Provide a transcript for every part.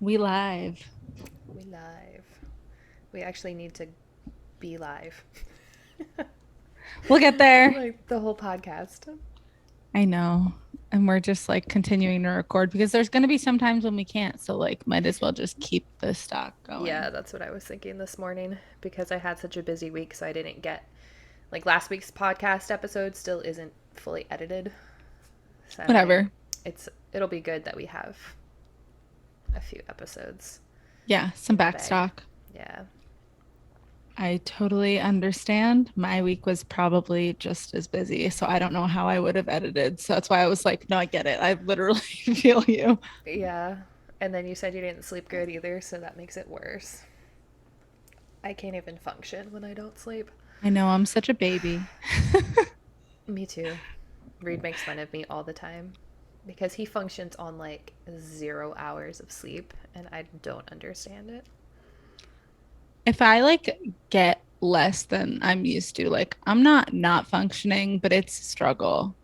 We live. We live. We actually need to be live. We'll get there. Like the whole podcast. I know. And we're just like continuing to record because there's going to be some times when we can't. So, like, might as well just keep the stock Yeah, going. that's what I was thinking this morning because I had such a busy week, so I didn't get like last week's podcast episode still isn't fully edited. So I'm like, Whatever. it'll be good that we have a few episodes Yeah. Some in the back bag. stock. Yeah. I totally understand. My week was probably just as busy. So, I don't know how I would have edited. So, that's why I was like, no, I get it. I literally feel you. Yeah. And then you said you didn't sleep good either, so that makes it worse. I can't even function when I don't sleep. I know. I'm such a baby. Me too. Reed makes fun of me all the time because he functions on like 0 hours of sleep and I don't understand it. If I like get less than I'm used to, like, I'm not functioning, but it's a struggle.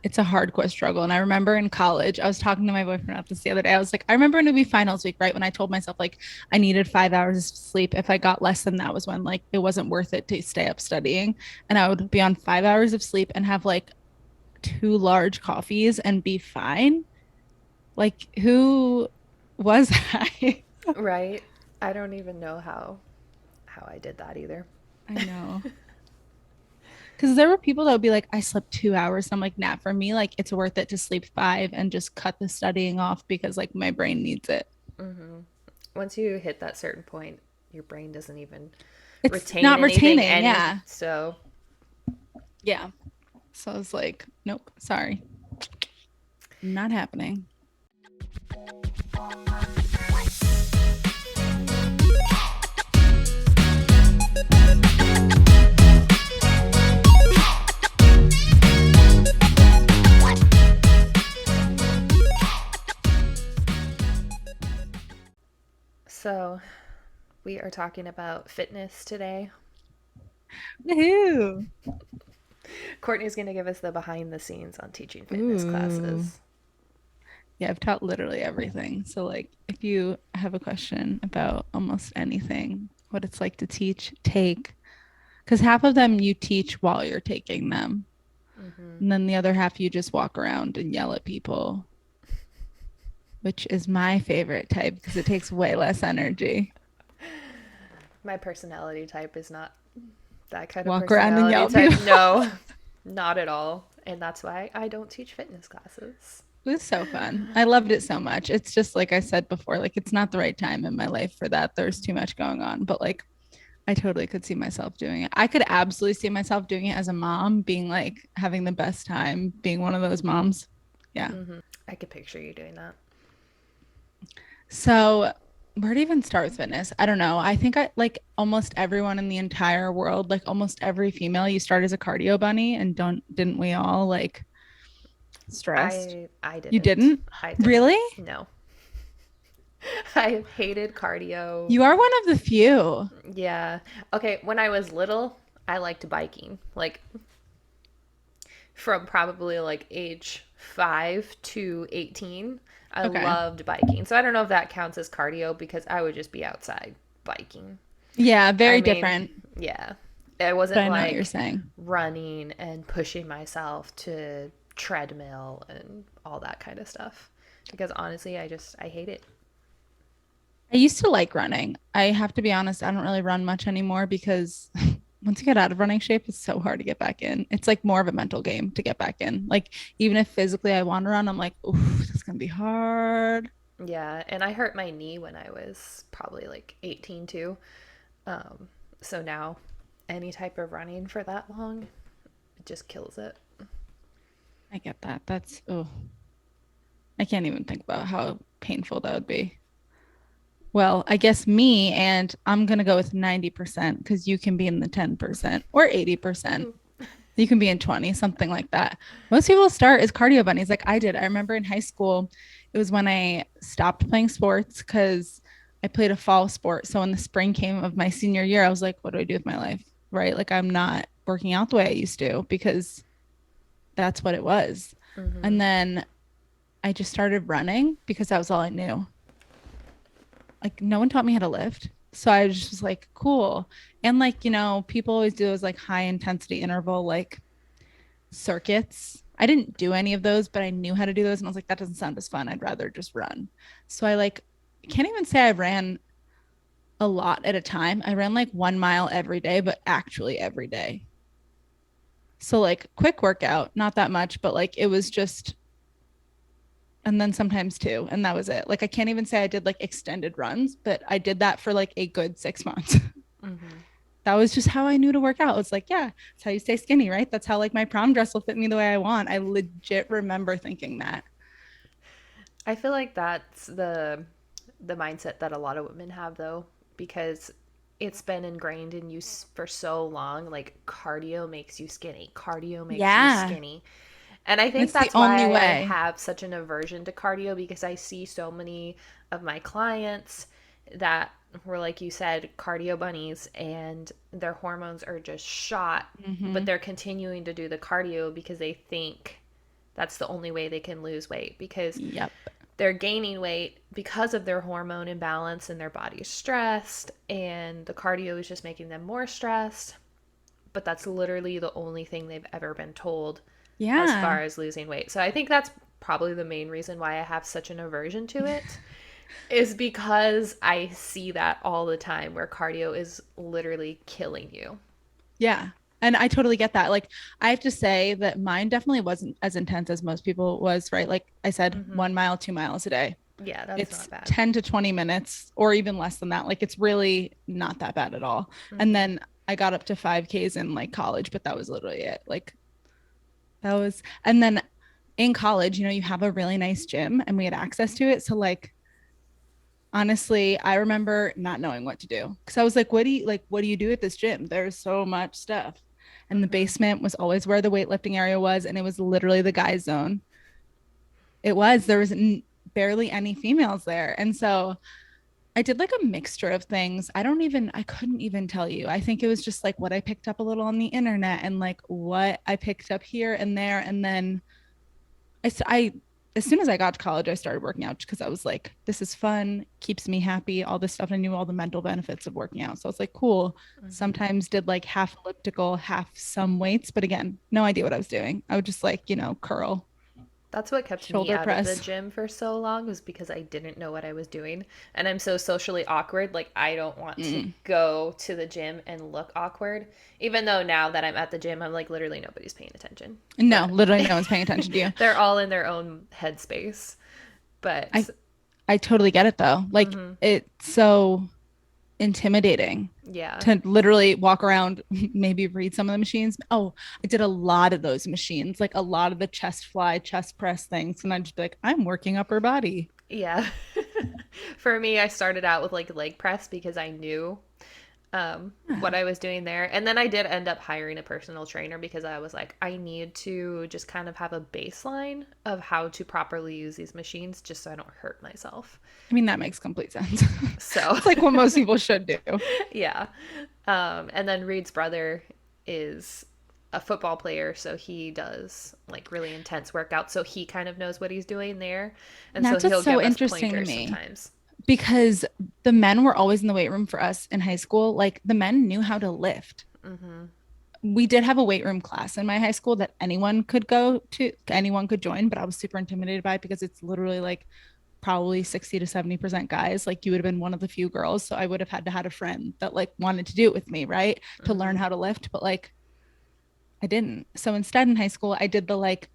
It's a hardcore struggle. And I remember in college, I was talking to my boyfriend about this the other day. I was like, I remember when it would be finals week, right? When I told myself like I needed 5 hours of sleep. If I got less than that was when like it wasn't worth it to stay up studying. And I would be on 5 hours of sleep and have like two large coffees and be fine. Like who was I? Right? I don't even know how I did that either. I know. Because there were people that would be like, I slept 2 hours. And I'm like, nah, for me, like it's worth it to sleep five and just cut the studying off because like my brain needs it. Hmm. Once you hit that certain point, your brain doesn't even It's retain not anything retaining. any Yeah. so Yeah. So I was like, nope, sorry. Not happening. so we are talking about fitness today. Woohoo. Courtney's going to give us the behind the scenes on teaching fitness Ooh. classes. Yeah, I've taught literally everything. So, like, if you have a question about almost anything, what it's like to teach, take, because half of them you teach while you're taking them. Hmm. And then the other half you just walk around and yell at people, which is my favorite type because it takes way less energy. My personality type is not that kind of Walk around and personality yell at type. people. No, not at all. And that's why I don't teach fitness classes. It was so fun. I loved it so much. It's just like I said before, like it's not the right time in my life for that. There's too much going on, but like I totally could see myself doing it. I could absolutely see myself doing it as a mom, being like having the best time, being one of those moms. Yeah. Hmm. I could picture you doing that. So, where to even start with fitness? I don't know. I think I like almost everyone in the entire world, like almost every female, you start as a cardio bunny and didn't we all like stressed? I You didn't. didn't? I didn't. Really? No. I hated cardio. You are one of the few. Yeah. Okay, when I was little, I liked biking. Like from probably like age 5 to 18, I Okay. loved biking. So I don't know if that counts as cardio because I would just be outside biking. Yeah, I very mean, different, yeah. It but wasn't I know what you're like saying. running and pushing myself to treadmill and all that kind of stuff. Because honestly, I hate it. I used to like running. I have to be honest, I don't really run much anymore because once you get out of running shape, it's so hard to get back in. It's like more of a mental game to get back in. Like even if physically I want to run, I'm like, oof, that's gonna be hard. Yeah, and I hurt my knee when I was probably like 18 too. Um, so now any type of running for that long, it just kills it. I get that. That's oh, I can't even think about how painful that would be. Well, I guess me and I'm gonna go with 90% because you can be in the 10% or 80%. You can be in 20, something like that. Most people start as cardio bunnies like I did. I remember in high school, it was when I stopped playing sports because I played a fall sport. So when the spring came of my senior year, I was like, what do I do with my life? Right. Like I'm not working out the way I used to because that's what it was. Hmm. And then I just started running because that was all I knew. like no one taught me how to lift. So I just was like, cool. And like, people always do those like high intensity interval like circuits. I didn't do any of those, but I knew how to do those. And I was like, that doesn't sound as fun. I'd rather just run. So I like can't even say I ran a lot at a time. I ran like 1 mile every day, but actually every day. So like quick workout, not that much, but like it was just, and then sometimes two, and that was it. Like I can't even say I did like extended runs, but I did that for like a good 6 months. Hmm. That was just how I knew to work out. It's like, yeah, that's how you stay skinny, right? That's how like my prom dress will fit me the way I want. I legit remember thinking that. I feel like that's the mindset that a lot of women have though, because it's been ingrained in you for so long. Like cardio makes you skinny. Cardio makes you Yeah. skinny. And I And think it's the that's only why I way. have such an aversion to cardio, because I see so many of my clients that were, like you said, cardio bunnies, and their hormones are just shot, but Mm-hmm. they're continuing to do the cardio because they think that's the only way they can lose weight, because Yep. they're gaining weight because of their hormone imbalance and their body's stressed, and the cardio is just making them more stressed. But that's literally the only thing they've ever been told as Yeah. far as losing weight. So I think that's probably the main reason why I have such an aversion to it, is because I see that all the time where cardio is literally killing you. Yeah. And I totally get that. Like, I have to say that mine definitely wasn't as intense as most people was, right? Like I said, Mm-hmm. 1 mile, 2 miles a day. Yeah, that's It's not bad. 10 to 20 minutes or even less than that. Like, it's really not that bad at all. And Mm-hmm. then I got up to 5Ks in like college, but that was literally it. Like, that was, and then in college, you have a really nice gym and we had access to it. So, like, honestly, I remember not knowing what to do because I was like, what do you do at this gym? There's so much stuff. And the Mm-hmm. basement was always where the weightlifting area was, and it was literally the guys' zone. There was barely any females there. And so I did like a mixture of things. I couldn't even tell you. I think it was just like what I picked up a little on the internet and like what I picked up here and there. And then I as soon as I got to college, I started working out because I was like, this is fun, keeps me happy, all this stuff. I knew all the mental benefits of working out. So I was like, cool. Mm-hmm. Sometimes did like half elliptical, half some weights, but again, no idea what I was doing. I would just like, curl, That's what kept me shoulder out of the press. gym for so long, was because I didn't know what I was doing. And I'm so socially awkward. Like, I don't want to Mm. go to the gym and look awkward. Even though now that I'm at the gym, I'm like, literally nobody's paying attention. No, But literally no one's paying attention to you. they're all in their own headspace. I But I totally get it though. Like mm-hmm, it's so intimidating yeah. to literally walk around, maybe read some of the machines. Oh, I did a lot of those machines, like a lot of the chest fly, chest press things. And I'd just be like, I'm working upper body. Yeah. For me, I started out with like leg press because I knew what Yeah. I was doing there. And then I did end up hiring a personal trainer because I was like, I need to just kind of have a baseline of how to properly use these machines just so I don't hurt myself. I mean, that makes complete sense. So, It's like what most people should do. yeah. And then Reed's brother is a football player, so he does like really intense workouts. So he kind of knows what he's doing there. And so That's what's he'll so give us interesting to pointers me sometimes. because the men were always in the weight room for us in high school. Like the men knew how to lift. Mm-hmm. We did have a weight room class in my high school that anyone could go to, anyone could join, but I was super intimidated by it because it's literally like probably 60 to 70% guys. Like you would have been one of the few girls. So I would have had to had a friend that like wanted to do it with me, right? To learn Mm-hmm. how to lift, but like I didn't. So instead in high school, I did the like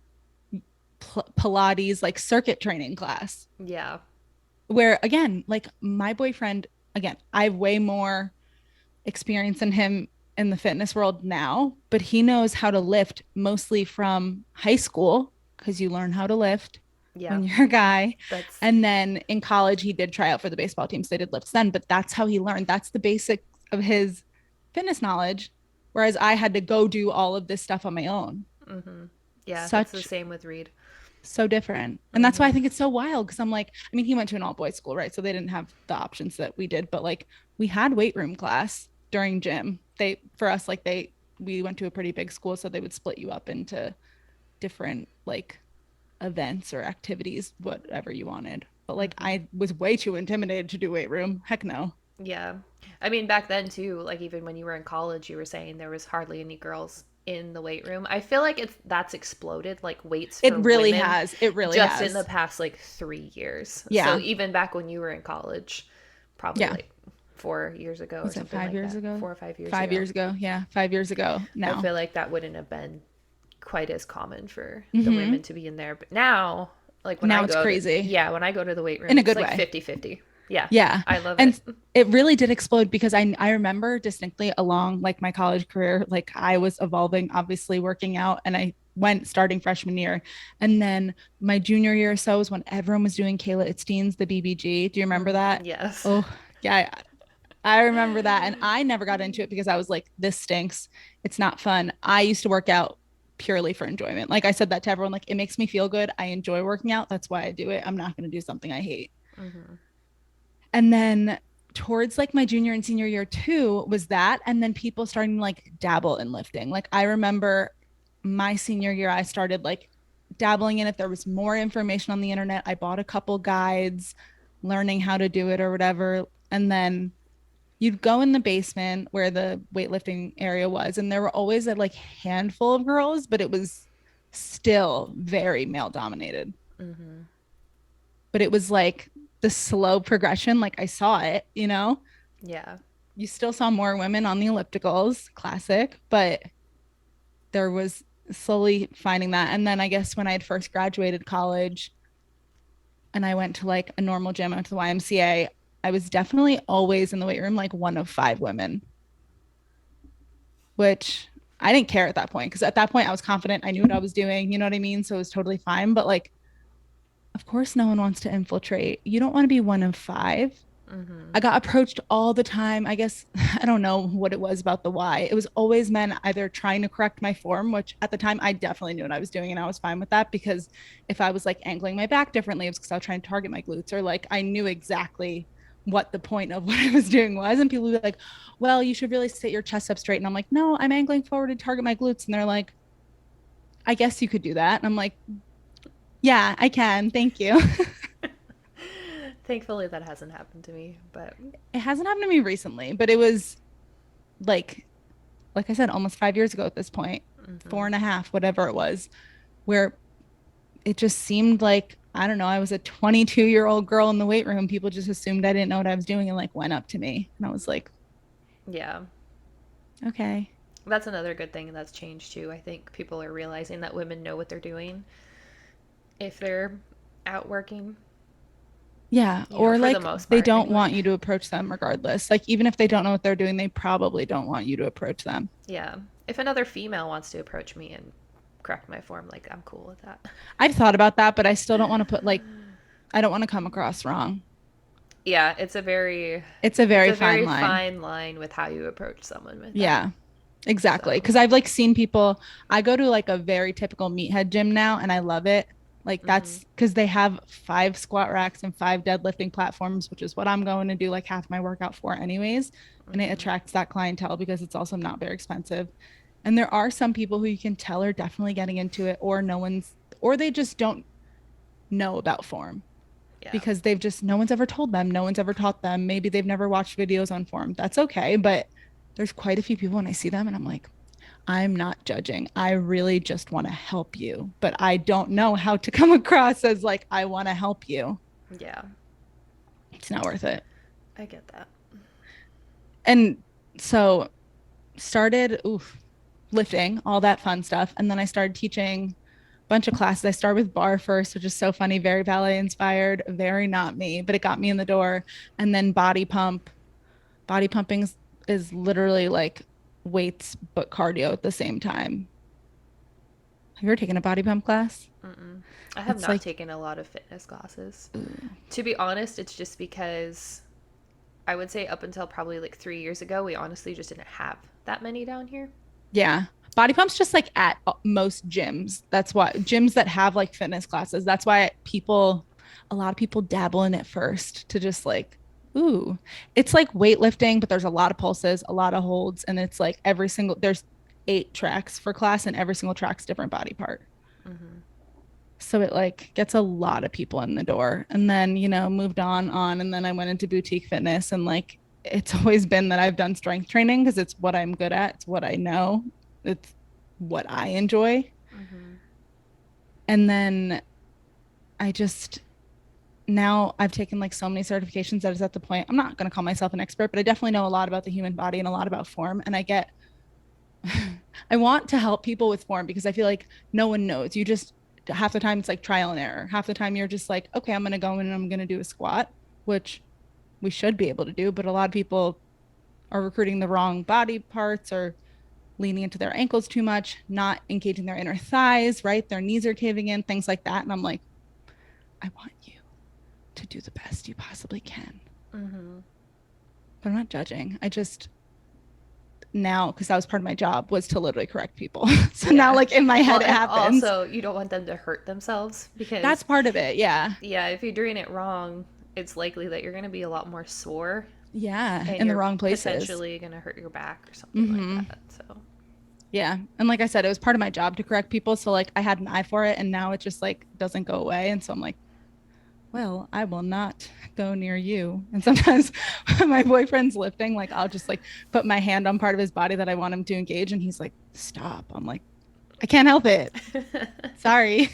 Pilates like circuit training class Yeah. where again, like my boyfriend, again, I have way more experience than him in the fitness world now, but he knows how to lift mostly from high school because you learn how to lift Yeah. when you're a guy. That's And then in college, he did try out for the baseball team. So they did lifts then, but that's how he learned. That's the basics of his fitness knowledge. Whereas I had to go do all of this stuff on my own. mm-hmm. Yeah, that's the Such same with Reed. so different. And that's why Mm-hmm. I think it's so wild because I'm like, I mean, he went to an all boys school, right? So they didn't have the options that we did, but like we had weight room class during gym. For us, like we went to a pretty big school, so they would split you up into different like events or activities, whatever you wanted. But like Mm-hmm. I was way too intimidated to do weight room. Heck no. Yeah. I mean, back then too, like even when you were in college, you were saying there was hardly any girls in the weight room. I feel like that's exploded, like weights It for really women, has. It really just in the has. past like 3 years. So Yeah. even back when you were in college, probably Yeah. like 4 years ago or Was it something 5 like years that, ago? 4 or 5 years 5 years ago, ago. Yeah. 5 years ago I now. feel like that wouldn't have been quite as common for the Hmm. women to be in there. But now, like when I Now it's go to, crazy yeah, when I go to the weight room, in a it's good like way. 50-50. Yeah, Yeah. I love it. And it really did explode because I remember distinctly along like my college career, like I was evolving, obviously working out, and I went starting freshman year. And then my junior year or so was when everyone was doing Kayla Itstein's the BBG. Do you remember Mm-hmm. that? Yes. Oh, yeah. I remember that. And I never got into it because I was like, this stinks. It's not fun. I used to work out purely for enjoyment. Like I said that to everyone, like it makes me feel good. I enjoy working out. That's why I do it. I'm not going to do something I hate. Mm-hmm. And then towards like my junior and senior year too was that. And then people starting to like dabble in lifting. Like I remember my senior year, I started like dabbling in it. There was more information on the internet. I bought a couple guides, learning how to do it or whatever. And then you'd go in the basement where the weightlifting area was, and there were always a like handful of girls, but it was still very male dominated. Mm-hmm. But it was like the slow progression. Like I saw it, you know, Yeah. you still saw more women on the ellipticals, classic, but there was slowly finding that. And then I guess when I had first graduated college and I went to like a normal gym, I went to the YMCA, I was definitely always in the weight room, like one of five women, which I didn't care at that point because at that point I was confident. I knew what I was doing. You know what I mean? So it was totally fine. But like, of course, no one wants to infiltrate. You don't want to be one of five. Mm-hmm. I got approached all the time. I guess I don't know what it was about the why. It was always men either trying to correct my form, which at the time I definitely knew what I was doing and I was fine with that because if I was like angling my back differently, it was because I was trying to target my glutes or like I knew exactly what the point of what I was doing was. And people would be like, well, you should really sit your chest up straight. And I'm like, no, I'm angling forward to target my glutes. And they're like, I guess you could do that. And I'm like, yeah, I can. Thank you. Thankfully, that hasn't happened to me, but It hasn't happened to me recently, but it was like I said, almost 5 years ago at this point, mm-hmm. 4.5, whatever it was, where it just seemed like, I don't know, I was a 22-year-old girl in the weight room. People just assumed I didn't know what I was doing and like went up to me. And I was like, Yeah, okay. that's another good thing that's changed too. I think people are realizing that women know what they're doing if they're out working, Yeah. you know, Or for the like most they part don't want anyway. you to approach them regardless. Like even if they don't know what they're doing, they probably don't want you to approach them. Yeah. If another female wants to approach me and correct my form, like I'm cool with that. I've thought about that, but I still don't want to put like, I don't want to come across wrong. Yeah, It's a it's very a fine very line. fine line with how you approach someone with that. Yeah. Exactly. So, Cause I've like seen people, I go to like a very typical meathead gym now and I love it. Like mm-hmm, that's because they have five squat racks and five deadlifting platforms, which is what I'm going to do like half my workout for, anyways. And it mm-hmm, attracts that clientele because it's also not very expensive. And there are some people who you can tell are definitely getting into it, or no one's, or they just don't know about form yeah, because they've just, no one's ever told them, no one's ever taught them. Maybe they've never watched videos on form. That's okay. But there's quite a few people when I see them and I'm like, I'm not judging. I really just want to help you, but I don't know how to come across as like, I want to help you. yeah, It's not worth it. I get that. And so started lifting, all that fun stuff. And then I started teaching a bunch of classes. I started with bar first, which is so funny, very ballet inspired, very not me, but it got me in the door. And then body pump. Body pumping is literally like weights, but cardio at the same time. Have you ever taken a body pump class? Mm-mm. I have It's not like, taken a lot of fitness classes. ooh, To be honest, it's just because I would say up until probably like 3 years ago, we honestly just didn't have that many down here. yeah. Body pumps just like at most gyms. That's why gyms that have like fitness classes. That's why a lot of people dabble in it first to just like, ooh, it's like weightlifting, but there's a lot of pulses, a lot of holds, and it's like there's 8 tracks for class, and every single track's different body part. Mm-hmm. So it like gets a lot of people in the door. And then, moved on. And then I went into boutique fitness and like it's always been that I've done strength training because it's what I'm good at. It's what I know. It's what I enjoy. Mm-hmm. And then I just now I've taken like so many certifications that is at the point I'm not going to call myself an expert, but I definitely know a lot about the human body and a lot about form. And I get, I want to help people with form because I feel like no one knows. You just, half the time it's like trial and error. Half the time you're just like, okay, I'm going to go in and I'm going to do a squat, which we should be able to do. But a lot of people are recruiting the wrong body parts or leaning into their ankles too much, not engaging their inner thighs, right? Their knees are caving in, things like that. And I'm like, I want you to do the best you possibly can. Mm-hmm. But I'm not judging. I just now, because that was part of my job, was to literally correct people. So now, Yeah. like in my Well, head, it and happens. also you don't want them to hurt themselves That's because, part of it. Yeah. yeah, if you're doing it wrong, it's likely that you're going to be a lot more sore Yeah. and In the you're wrong places. potentially going to hurt your back or something like Mm-hmm. that. So, Yeah. And like I said, it was part of my job to correct people. So like I had an eye for it and now it just like doesn't go away. And so I'm like, well, I will not go near you. And sometimes when my boyfriend's lifting, like I'll just like put my hand on part of his body that I want him to engage. And he's like, stop. I'm like, I can't help it. Sorry.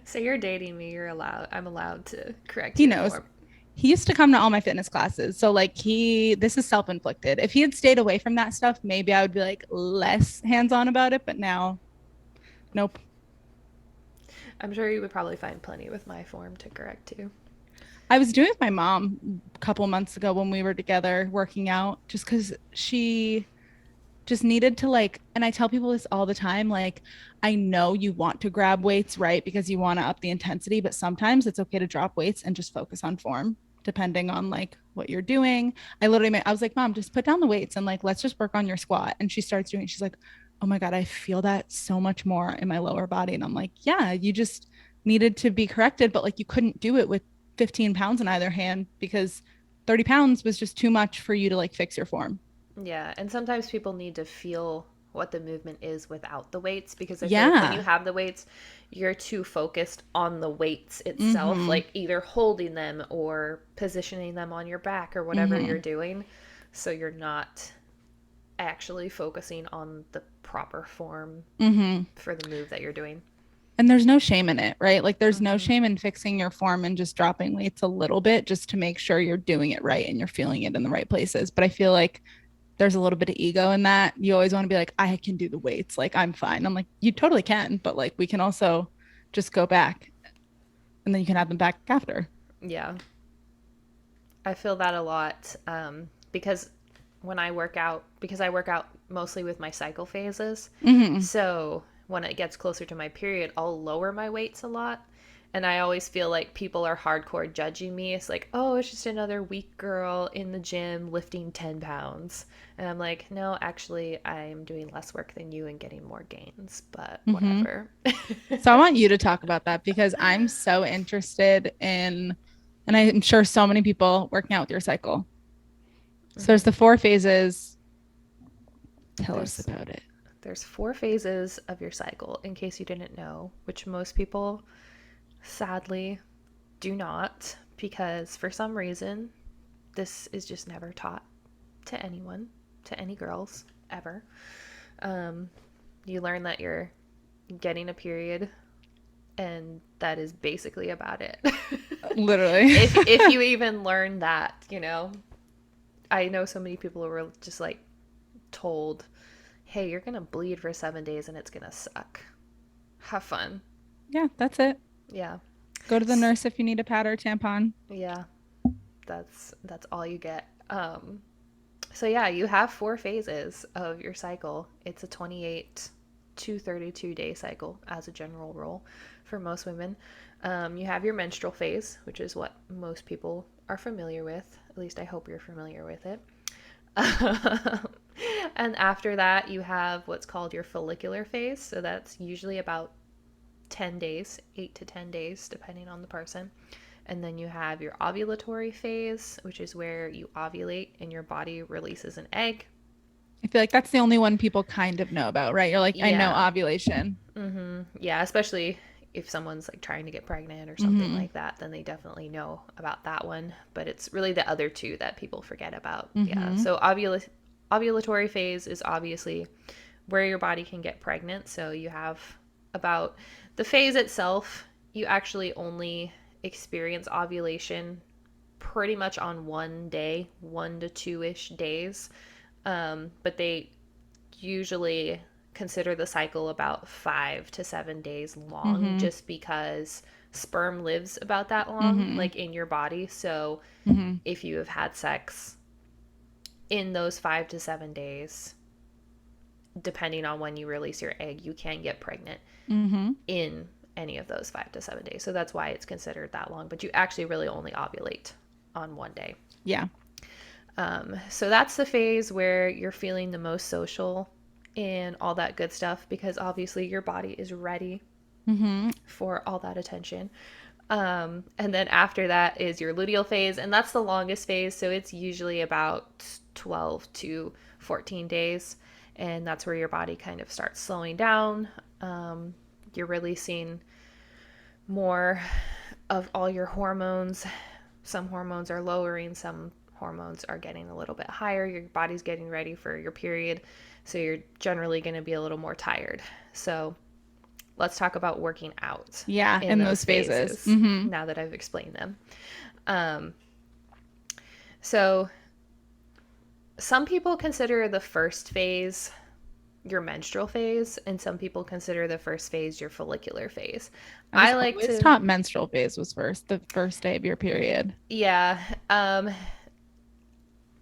so you're dating me. You're allowed. I'm allowed to correct He your knows. form. He used to come to all my fitness classes. So like this is self-inflicted. If he had stayed away from that stuff, maybe I would be like less hands-on about it. But now, nope. I'm sure you would probably find plenty with my form to correct too. I was doing with my mom a couple months ago when we were together working out, just because she just needed to like, and I tell people this all the time, like, I know you want to grab weights, right? Because you want to up the intensity, but sometimes it's okay to drop weights and just focus on form, depending on like what you're doing. I was like, Mom, just put down the weights and like, let's just work on your squat. And she starts doing, she's like, oh my God, I feel that so much more in my lower body. And I'm like, yeah, you just needed to be corrected, but like you couldn't do it with 15 pounds in either hand because 30 pounds was just too much for you to like fix your form. Yeah, and sometimes people need to feel what the movement is without the weights because I feel like when you Yeah. have the weights, you're too focused on the weights itself, Mm-hmm. like either holding them or positioning them on your back or whatever you're Mm-hmm. doing. So you're not actually focusing on the proper form Mm-hmm. for the move that you're doing. And there's no shame in it, right? Like there's no Mm-hmm. shame in fixing your form and just dropping weights a little bit just to make sure you're doing it right and you're feeling it in the right places. But I feel like there's a little bit of ego in that. You always want to be like, I can do the weights. Like I'm fine. I'm like, you totally can, but like we can also just go back and then you can have them back after. Yeah, I feel that a lot because when I work out, because I work out mostly with my cycle phases. Mm-hmm. So when it gets closer to my period, I'll lower my weights a lot. And I always feel like people are hardcore judging me. It's like, oh, it's just another weak girl in the gym lifting 10 pounds. And I'm like, no, actually, I'm doing less work than you and getting more gains, but Mm-hmm. whatever. So I want you to talk about that because I'm so interested in, and I'm sure so many people working out with your cycle. So there's hmm the four phases. Tell us There's about it. there's four phases of your cycle, in case you didn't know, which most people sadly do not, because for some reason this is just never taught to anyone, to any girls ever. Um, you learn that you're getting a period, and that is basically about it. Literally. if you even learn that, I know so many people who were just like told, "Hey, you're gonna bleed for 7 days, and it's gonna suck. Have fun." Yeah, that's it. Yeah, Go to the nurse if you need a pad or a tampon. yeah, that's all you get. So yeah, you have four phases of your cycle. It's a 28 to 32 day cycle as a general rule for most women. You have your menstrual phase, which is what most people are familiar with. At least I hope you're familiar with it. And after that, you have what's called your follicular phase. So that's usually about 10 days, 8 to 10 days, depending on the person. And then you have your ovulatory phase, which is where you ovulate and your body releases an egg. I feel like that's the only one people kind of know about, right? You're like, I know Yeah. ovulation. Yeah, especially if someone's like trying to get pregnant or something Mm-hmm. like that, then they definitely know about that one. But it's really the other two that people forget about. Yeah. Mm-hmm. So ovulatory phase is obviously where your body can get pregnant. So you have about the phase itself, you actually only experience ovulation pretty much on one day, 1 to 2 ish days. But they usually consider the cycle about 5 to 7 days long Mm-hmm. just because sperm lives about that long, Mm-hmm. like in your body. So Mm-hmm. if you have had sex in those 5 to 7 days, depending on when you release your egg, you can get pregnant Mm-hmm. in any of those 5 to 7 days. So that's why it's considered that long. But you actually really only ovulate on one day. Yeah. So that's the phase where you're feeling the most social and all that good stuff because obviously your body is ready Mm-hmm. for all that attention. And then after that is your luteal phase, and that's the longest phase. So it's usually about 12 to 14 days. And that's where your body kind of starts slowing down. You're releasing more of all your hormones. Some hormones are lowering, some hormones are getting a little bit higher. Your body's getting ready for your period, so you're generally going to be a little more tired. So, let's talk about working out Yeah, in in those those phases. phases Mm-hmm. now that I've explained them. Um, so, some people consider the first phase your menstrual phase, and some people consider the first phase your follicular phase. I was I like always to, taught menstrual phase was first, the first day of your period. yeah,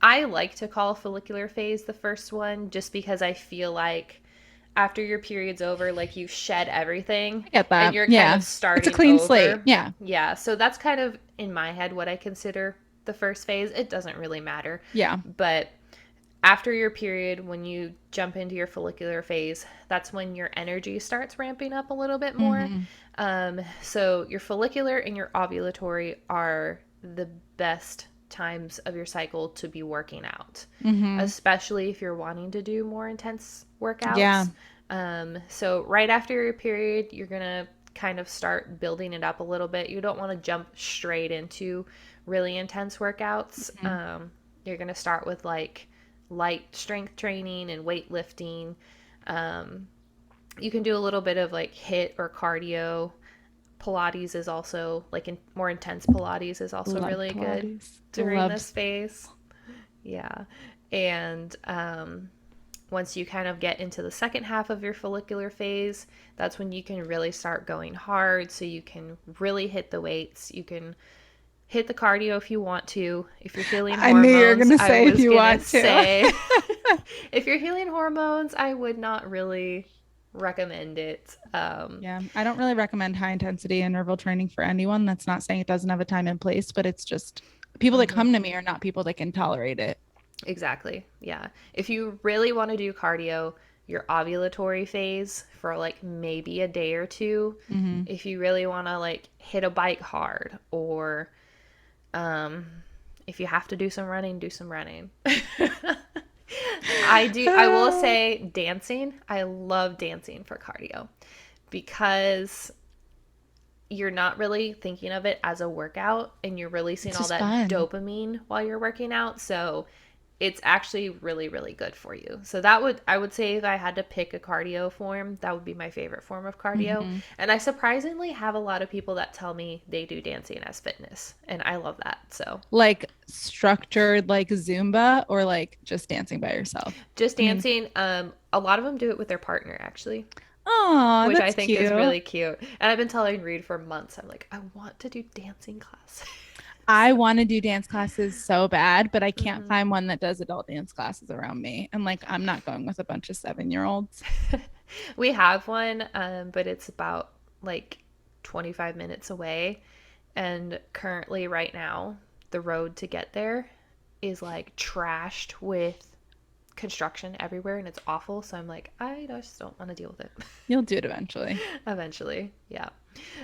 I like to call follicular phase the first one just because I feel like after your period's over, like you shed everything I get and that. you're kind Yeah. of It's a starting clean slate. over. Yeah. Yeah, so that's kind of in my head what I consider the first phase. It doesn't really matter. Yeah. But after your period, when you jump into your follicular phase, that's when your energy starts ramping up a little bit more. Mm-hmm. So your follicular and your ovulatory are the best times of your cycle to be working out, Mm-hmm. especially if you're wanting to do more intense Yeah. workouts. So right after your period, you're gonna kind of start building it up a little bit. You don't want to jump straight into really intense workouts. Mm-hmm. You're gonna start with like light strength training and weightlifting. Um, you can do a little bit of like HIIT or cardio. Pilates is also like more intense Pilates is also Love really good Pilates. during Loves. this phase. Yeah. And once you kind of get into the second half of your follicular phase, that's when you can really start going hard. So you can really hit the weights. You can hit the cardio if you want to. If you're healing I knew you were hormones, gonna I say if was you gonna want to. say if you're healing hormones, I would not really recommend it. Yeah, I don't really recommend high intensity interval training for anyone. That's not saying it doesn't have a time and place, but it's just people that Mhm. come to me are not people that can tolerate it. Exactly. Yeah. If you really want to do cardio, your ovulatory phase for like maybe a day or two, Mm-hmm. if you really want to like hit a bike hard or um if you have to do some running, do some running. I will say dancing. I love dancing for cardio because you're not really thinking of it as a workout and you're releasing It's all just that fun. dopamine while you're working out. So it's actually really, really good for you. So that would, I would say, if I had to pick a cardio form, that would be my favorite form of cardio. Mm-hmm. And I surprisingly have a lot of people that tell me they do dancing as fitness. And I love that. So Like structured, like Zumba, or like just dancing by yourself. just I mean, dancing, a lot of them do it with their partner actually, oh, which I that's think is cute. really cute. And I've been telling Reed for months, I'm like, I want to do dancing class. I want to do dance classes so bad, but I can't Mm-hmm. find one that does adult dance classes around me. And like, I'm not going with a bunch of 7-year-olds. We have one, but it's about like 25 minutes away. And currently, right now, the road to get there is like trashed with construction everywhere and it's awful. So I'm like, I just don't want to deal with it. You'll do it eventually. Eventually. Yeah.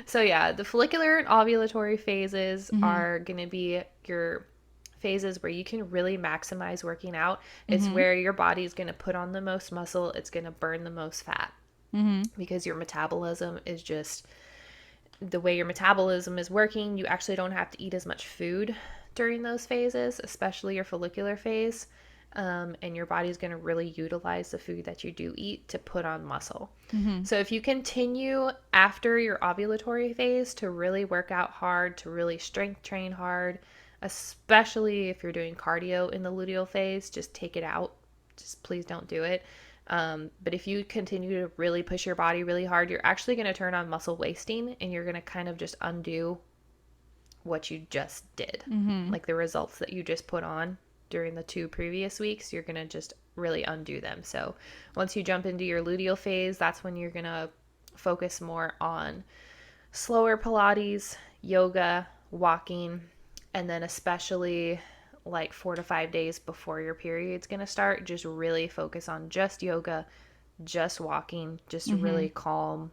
So, yeah, the follicular and ovulatory phases Mm-hmm. are going to be your phases where you can really maximize working out. It's Mm-hmm. where your body is going to put on the most muscle, it's going to burn the most fat Mm-hmm. because your metabolism is just the way your metabolism is working, you actually don't have to eat as much food during those phases, especially your follicular phase. And your body's going to really utilize the food that you do eat to put on muscle. Mm-hmm. So if you continue after your ovulatory phase to really work out hard, to really strength train hard, especially if you're doing cardio in the luteal phase, just take it out. Just please don't do it. But if you continue to really push your body really hard, you're actually going to turn on muscle wasting and you're going to kind of just undo what you just did. Mm-hmm. Like the results that you just put on during the 2 previous weeks, you're going to just really undo them. So once you jump into your luteal phase, that's when you're going to focus more on slower Pilates, yoga, walking, and then especially like 4 to 5 days before your period's going to start, just really focus on just yoga, just walking, just Mm-hmm. really calm,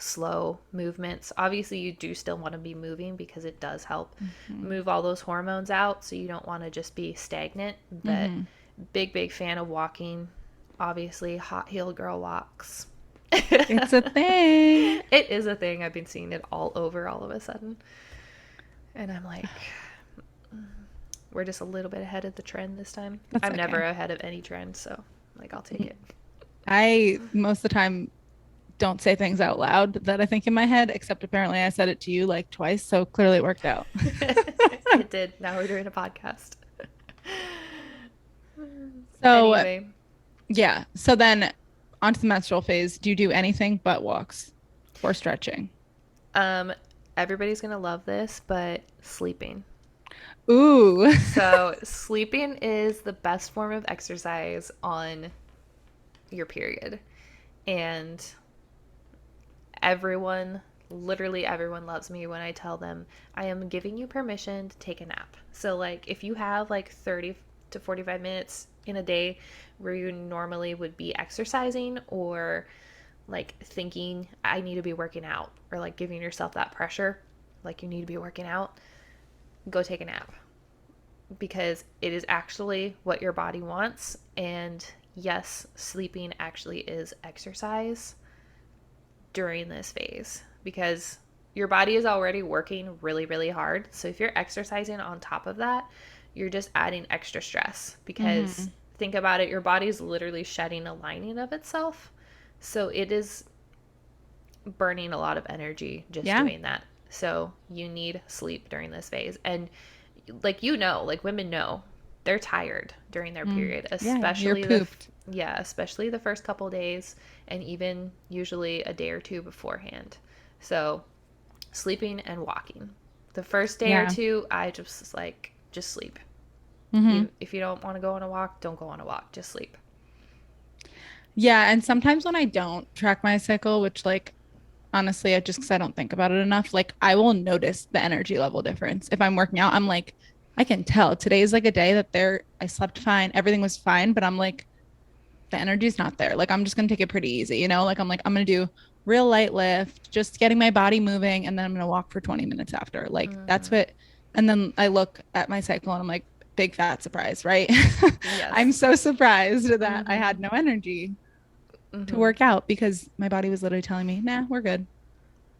slow movements. Obviously, you do still want to be moving because it does help Mm-hmm. move all those hormones out. So you don't want to just be stagnant. But Mm-hmm. big fan of walking. Obviously, hot heel girl walks. It's a thing. It is a thing. I've been seeing it all over all of a sudden. And I'm like, we're just a little bit ahead of the trend this time. That's I'm never okay. ahead of any trend, so like I'll take it. I most of the time don't say things out loud that I think in my head, except apparently I said it to you like twice, so clearly it worked out. It did. Now we're doing a podcast. So, Anyway, yeah. So then onto the menstrual phase, do you do anything but walks or stretching? um, everybody's gonna love this, but sleeping. Ooh. So sleeping is the best form of exercise on your period, and everyone, literally everyone loves me when I tell them I am giving you permission to take a nap. So like if you have like 30 to 45 minutes in a day where you normally would be exercising or like thinking I need to be working out or like giving yourself that pressure like you need to be working out, go take a nap because it is actually what your body wants. And yes, sleeping actually is exercise during this phase because your body is already working really hard. So if you're exercising on top of that, you're just adding extra stress because Hmm. think about it, your body's literally shedding a lining of itself. So it is burning a lot of energy just Yeah. doing that. So you need sleep during this phase. And like women know they're tired during their Mm. period, Yeah. You're pooped. especially the first couple days and even usually a day or two beforehand. So sleeping and walking. The first day or Yeah. two, I just like just sleep. Hmm. You if you don't want to go on a walk, don't go on a walk. Just sleep. Yeah. And sometimes when I don't track my cycle, which like honestly, I just because I don't think about it enough, like I will notice the energy level difference. If I'm working out, I'm like, I can tell today is like a day that I slept fine, everything was fine, but I'm like, the energy's not there. Like I'm just gonna take it pretty easy, Like I'm gonna do real light lift, just getting my body moving, and then I'm gonna walk for 20 minutes after. Like that's Mm-hmm. what. And then I look at my cycle and I'm like, big fat surprise, right? I'm Yes. so surprised that I Mm-hmm. had no energy to Mm-hmm. work out because my body was literally telling me, nah, we're good.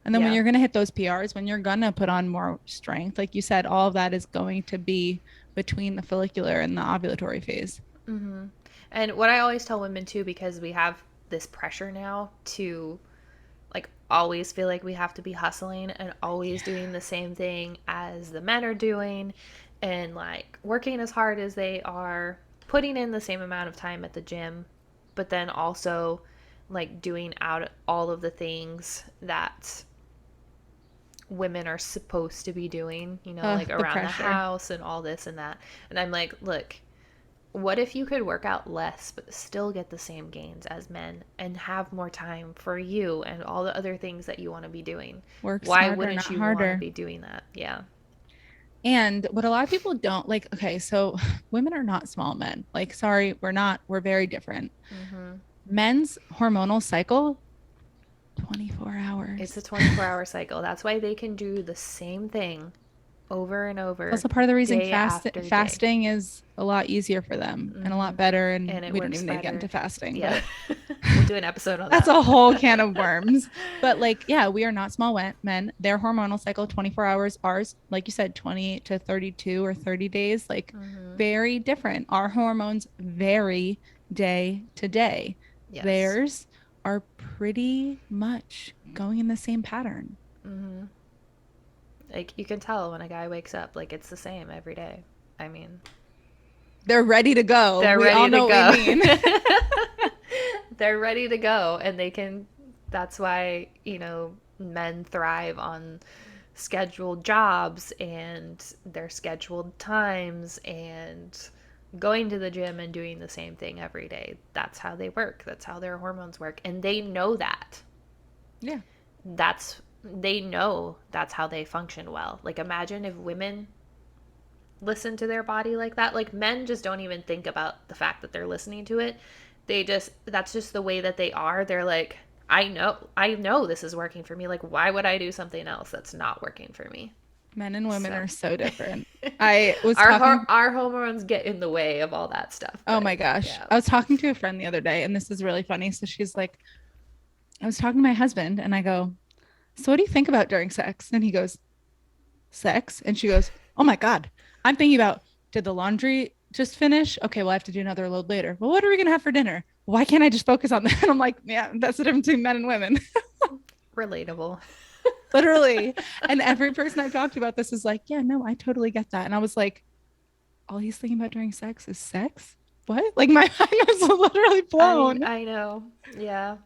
And then when Yeah. you're gonna hit those PRs, when you're gonna put on more strength, like you said, all of that is going to be between the follicular and the ovulatory phase. Mm-hmm. And what I always tell women too, because we have this pressure now to like always feel like we have to be hustling and always doing the same thing as the men are doing and like working as hard as they are, putting in the same amount of time at the gym, but then also like doing out all of the things that women are supposed to be doing, like The around the pressure house and all this and that. And I'm like, look, what if you could work out less but still get the same gains as men and have more time for you and all the other things that you want to be doing? work Why smarter, not wouldn't you want to harder. be doing that? Yeah. And what a lot of people don't like, okay, so women are not small men. Like, sorry, we're not, we're very different. Hmm. Men's hormonal cycle, 24 It's a hours. 24-hour cycle. That's why they can do the same thing over and It's over, also part of the reason day after day. fasting is a lot easier for them and a Hmm. lot better. And And it we don't works even need to get better. into fasting, Yeah. but We'll do an episode on That's that. a whole can of worms. But like, yeah, we are not small men. Their hormonal cycle, 24 hours, ours, like you said, 20 to 32 or 30 days, like Mm-hmm. very different. Our hormones vary day to day. Yes. Theirs are pretty much going in the same pattern. Mm-hmm. Like you can tell when a guy wakes up, like it's the same every day. I mean, They're ready to go. they're We all ready to know what we go. mean. They're ready to go, and they can. That's why, men thrive on scheduled jobs and their scheduled times and going to the gym and doing the same thing every day. That's how they work. That's how their hormones work. And they know that. Yeah. They know that's how they function well. Like imagine if women listen to their body like that. Like men just don't even think about the fact that they're listening to it. That's just the way that they are. They're like, I know this is working for me. Like why would I do something else that's not working for me? Men and women So are so different. I was talking, our hormones get in the way of all that stuff, oh but my gosh. yeah. I was talking to a friend the other day, and this is really funny. So she's like, I was talking to my husband, and I go, so what do you think about during sex? And he goes, sex? And she goes, oh my God. I'm thinking about, did the laundry just finish? Okay, well, I have to do another load later. Well, what are we going to have for dinner? Why can't I just focus on that? And I'm like, yeah, that's the difference between men and women. Relatable. Literally. And every person I've talked to about this is like, yeah, no, I totally get that. And I was like, all he's thinking about during sex is sex? What? Like my mind was literally blown. I know. Yeah.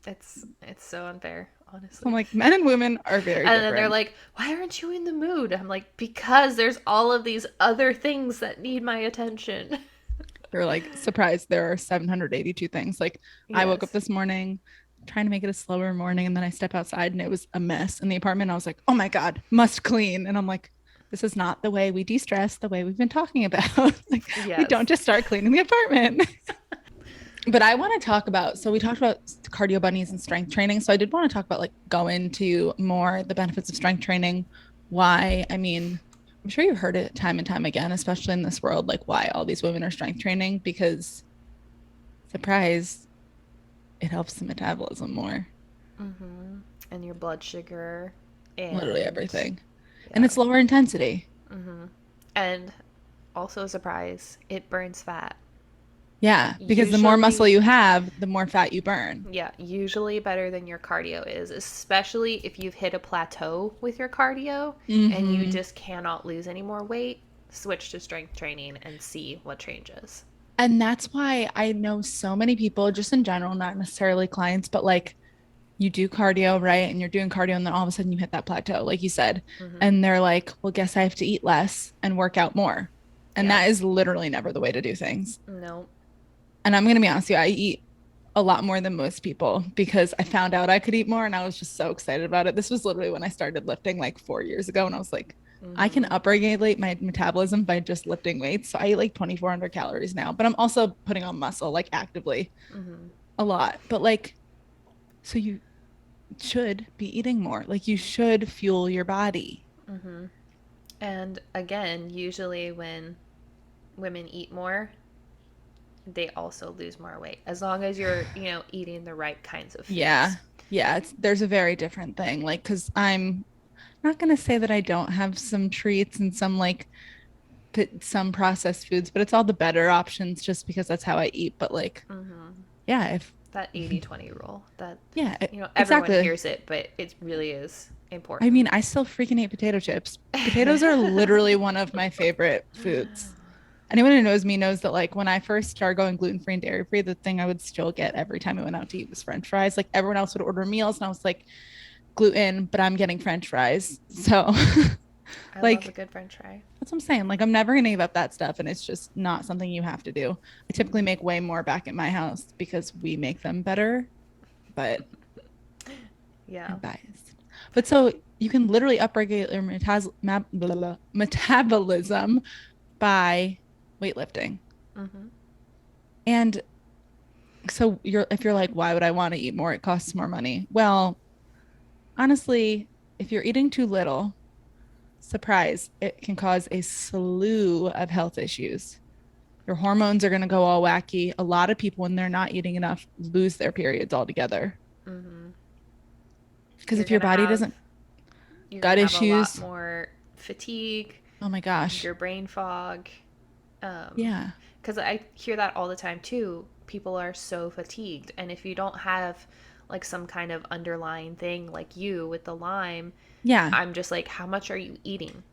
It's so unfair, So I'm honestly. like, men and women are very And then they're different. like, "Why aren't you in the mood?" I'm like, "Because there's all of these other things that need my attention." They're like, surprised there are 782 things. Like I woke up Yes. this morning trying to make it a slower morning, and then I step outside and it was a mess in the apartment. I was like, oh my God, must clean. And I'm like, this is not the way we de-stress, the way we've been talking about. Like we Yes. don't just start cleaning the apartment. But I want to talk about, so we talked about cardio bunnies and strength training. So I did want to talk about like go into more the benefits of strength training. Why, I mean, I'm sure you've heard it time and time again, especially in this world, like why all these women are strength training, because surprise, it helps the metabolism more, Mm-hmm. And your blood sugar literally and everything. And yeah. it's lower intensity. Mm-hmm. And also a surprise, it burns fat. Yeah, because the more muscle Usually, you have, the more fat you burn. yeah, usually better than your cardio is, especially if you've hit a plateau with your cardio and you Mm-hmm. just cannot lose any more weight. Switch to strength training and see what changes. And that's why I know so many people, just in general, not necessarily clients, but like you do cardio, right? And you're doing cardio, and then all of a sudden you hit that plateau, like you said. Mm-hmm. And they're like, well, guess I have to eat less and work out more. And Yeah. that is literally never the way to do things. No. And I'm going to be honest with you, I eat a lot more than most people because I found out I could eat more and I was just so excited about it. This was literally when I started lifting like 4 years ago. And I was like, I can Mm-hmm. upregulate my metabolism by just lifting weights. So I eat like 2,400 calories now, but I'm also putting on muscle like actively Mm-hmm. a lot. But like, so you should be eating more. Like you should fuel your body. Mm-hmm. And again, usually when women eat more, they also lose more weight as long as you're, eating the right kinds of Yeah. foods. Yeah. There's a very different thing. Like, cause I'm not going to say that I don't have some treats and some like some processed foods, but it's all the better options just because that's how I eat. But like, Mm-hmm. yeah, if, That 80-20 rule that, yeah, everyone exactly. hears it, but it really is I important. mean, I still freaking hate potato chips. Potatoes are literally one of my favorite foods. Anyone who knows me knows that like when I first started going gluten free and dairy free, the thing I would still get every time I went out to eat was French fries. Like everyone else would order meals, and I was like, gluten, but I'm getting French fries. So I love a like good french fry. that's what I'm saying. Like I'm never gonna give up that stuff, and it's just not something you have to do. I typically Mm-hmm. make way more back at my house because we make them better, but Yeah. I'm biased. But so you can literally upregulate your metabolism by weightlifting. Mm-hmm. And so if you're like, why would I want to eat more? It costs more money. Well, honestly, if you're eating too little, surprise, it can cause a slew of health issues. Your hormones are going to go all wacky. A lot of people, when they're not eating enough, lose their periods altogether. Mm-hmm. Because You're if your gonna body have doesn't, you're gut gonna have a lot issues, more fatigue, oh my gosh. your brain fog. Um, Yeah. because I hear that all the time too. People are so fatigued, and if you don't have like some kind of underlying thing like you with the Lyme, Yeah. I'm just like, how much are you eating?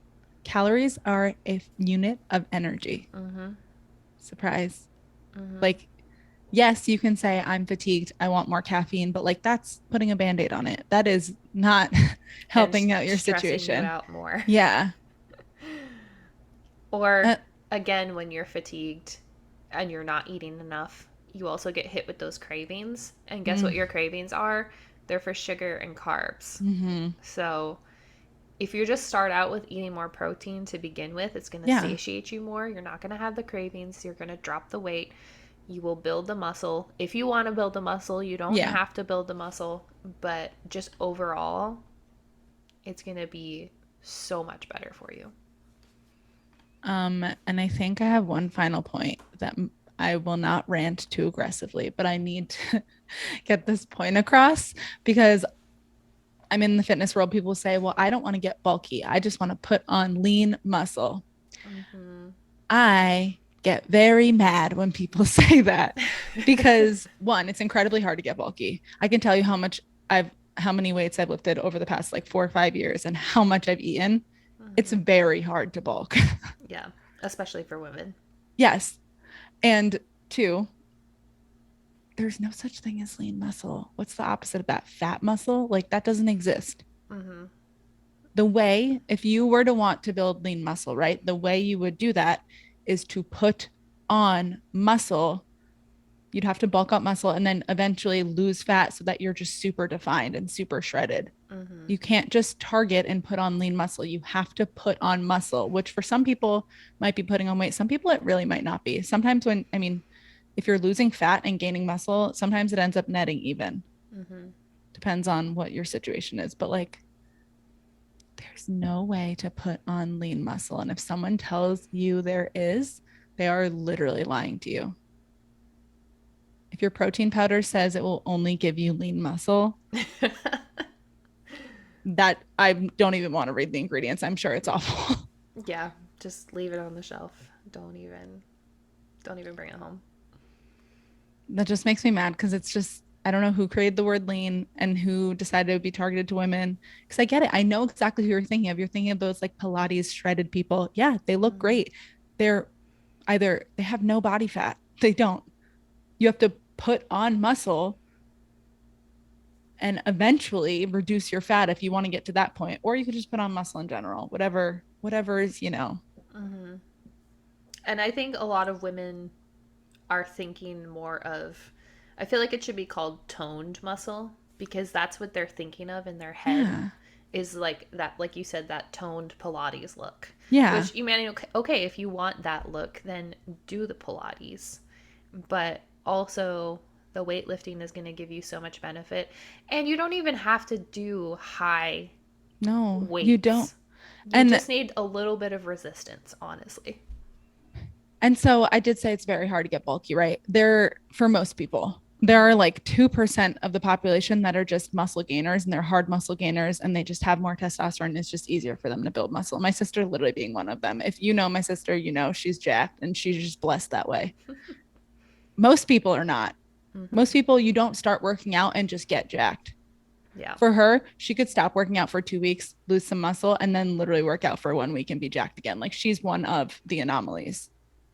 Calories are a unit of energy. Mm-hmm. Surprise. Mm-hmm. Like, yes, you can say, I'm fatigued. I want more caffeine, but like that's putting a band aid on it. That is not And helping out your stressing you situation. out more. Yeah. Or Uh, again, when you're fatigued and you're not eating enough, you also get hit with those cravings. And guess what mm, your cravings are? They're for sugar and carbs. hmm. So if you just start out with eating more protein to begin with, it's going to Yeah. satiate you more. You're not going to have the cravings. You're going to drop the weight. You will build the muscle. If you want to build the muscle, you don't Yeah. have to build the muscle, but just overall, it's going to be so much better for you. And I think I have one final point that I will not rant too aggressively, but I need to get this point across because I'm in the fitness world. People say, well, I don't want to get bulky. I just want to put on lean muscle. Mm-hmm. I get very mad when people say that because one, it's incredibly hard to get bulky. I can tell you how many weights I've lifted over the past like 4 or 5 years and how much I've eaten. It's Mm-hmm. very hard to bulk. Yeah, especially for women. Yes. And two, there's no such thing as lean muscle. What's the opposite of that? Fat muscle? Like that doesn't exist. Mm-hmm. The way, if you were to want to build lean muscle, right? The way you would do that is to put on muscle. You'd have to bulk up muscle and then eventually lose fat so that you're just super defined and super shredded. Mm-hmm. You can't just target and put on lean muscle. You have to put on muscle, which for some people might be putting on weight. Some people it really might not be. Sometimes I mean, if you're losing fat and gaining muscle, sometimes it ends up netting even. Mm-hmm. Depends on what your situation is. But like, there's no way to put on lean muscle. And if someone tells you there is, they are literally lying to you. If your protein powder says it will only give you lean muscle, that I don't even want to read the ingredients. I'm sure it's awful. Yeah, just leave it on the shelf. Don't even bring it home. That just makes me mad because it's just, I don't know who created the word lean and who decided it would be targeted to women. Because I get it. I know exactly who you're thinking of. You're thinking of those like Pilates shredded people. Yeah, they look Mm-hmm. great. They're either, they have no body fat, they don't. You have to put on muscle and eventually reduce your fat if you want to get to that point, or you could just put on muscle in general, whatever is, Mm-hmm. And I think a lot of women are thinking more of, I feel like it should be called toned muscle because that's what they're thinking of in their head yeah, is like that, like you said, that toned Pilates look. yeah, Which you may, okay, if you want that look, then do the Pilates. But also, the weightlifting is going to give you so much benefit. And you don't even have to do high no, you don't. weights. You And just need a little bit of resistance, honestly. and so I did say it's very hard to get bulky, right? There for most people. There are like 2% of the population that are just muscle gainers and they're hard muscle gainers and they just have more testosterone. It's just easier for them to build muscle. My sister literally being one of them. If you know my sister, you know she's jacked and she's just blessed that way. Most people are not. Mm-hmm. Most people, you don't start working out and just get jacked. Yeah. For her, she could stop working out for 2 weeks, lose some muscle, and then literally work out for 1 week and be jacked again. Like she's one of the anomalies.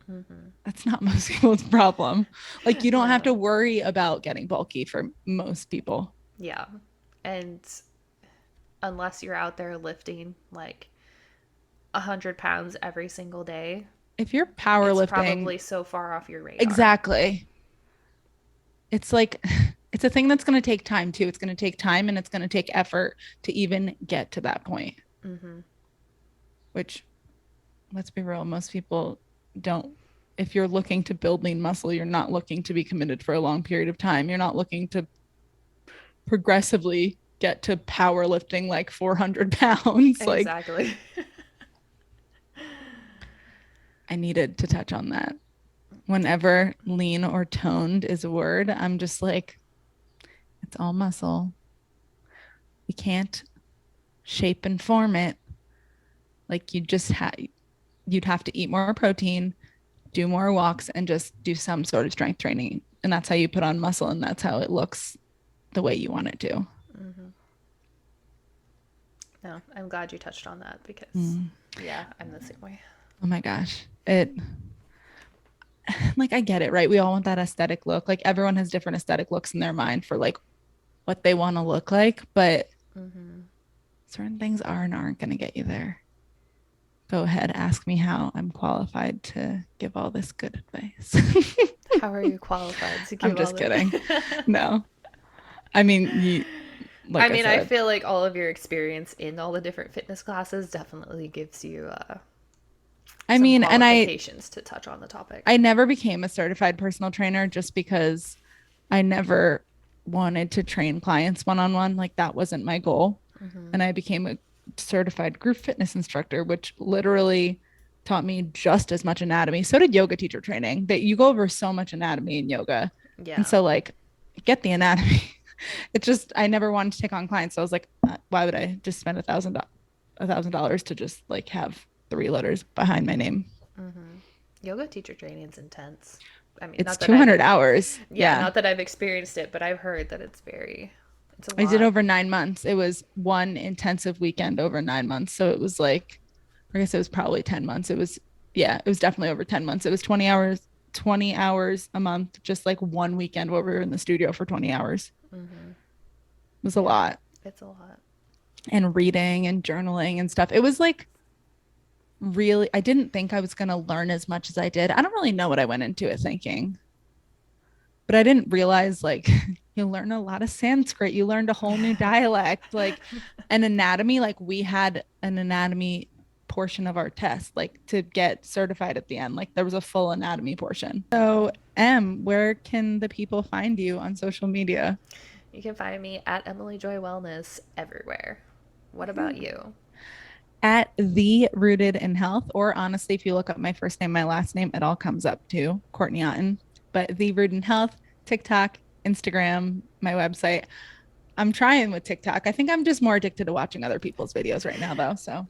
Mm-hmm. That's not most people's problem. Like you don't have to No. worry about getting bulky for most people. Yeah. And unless you're out there lifting like 100 pounds every single day, If you're it's powerlifting, probably so far off your radar. exactly. It's like it's a thing that's going to take time too. It's going to take time and it's going to take effort to even get to that point, Mm-hmm. which let's be real, most people don't. If you're looking to build lean muscle, you're not looking to be committed for a long period of time. You're not looking to progressively get to powerlifting like 400 pounds. Like, Exactly. I needed to touch on that. Whenever lean or toned is a word, I'm just like, it's all muscle. You can't shape and form it. Like you'd have to eat more protein, do more walks, and just do some sort of strength training. And that's how you put on muscle, and that's how it looks the way you want it to. Mm-hmm. No, I'm glad you touched on that because, Mm. yeah, I'm the same way. Oh my gosh. It like I get it, right? We all want that aesthetic look. Like everyone has different aesthetic looks in their mind for like what they want to look like, but Mm-hmm. certain things are and aren't going to get you there. Go ahead, ask me how I'm qualified to give all this good advice. How are you qualified to I'm give all just the? kidding. No. I mean, you I like I mean, I said, feel like all of your experience in all the different fitness classes definitely gives you I some mean, and qualifications to touch on the topic. I never became a certified personal trainer just because I never wanted to train clients one on one. Like that wasn't my goal. Mm-hmm. And I became a certified group fitness instructor, which literally taught me just as much anatomy. So did yoga teacher training, that you go over so much anatomy in yoga. And Yeah. so, like, get the anatomy. It's just, I never wanted to take on clients. So I was like, why would I just spend $1,000 to just like have three letters behind my name? Mm-hmm. Yoga teacher training is intense. I mean, It's not that I've 200 hours. yeah, Yeah. not that I've experienced it, but I've heard that it's a I did lot. over 9 months. It was one intensive weekend over 9 months. So it was like, I guess it was probably 10 months. Yeah, it was definitely over 10 months. It was 20 hours a month, just like one weekend where we were in the studio for 20 hours. Mm-hmm. It was a Yeah, lot. it's a lot. And reading and journaling and stuff. It was like really, I didn't think I was going to learn as much as I did. I don't really know what I went into it thinking, but I didn't realize like you learn a lot of Sanskrit. You learned a whole new dialect, like an anatomy. Like we had an anatomy portion of our test, like to get certified at the end. Like there was a full anatomy portion. So, where can the people find you on social media? You can find me at Emily Joy Wellness everywhere. What about you? At the Rooted in Health, or honestly, if you look up my first name, my last name, it all comes up to Courtney Otten. But the Rooted in Health, TikTok, Instagram, my website. I'm trying with TikTok. I think I'm just more addicted to watching other people's videos right now, though. So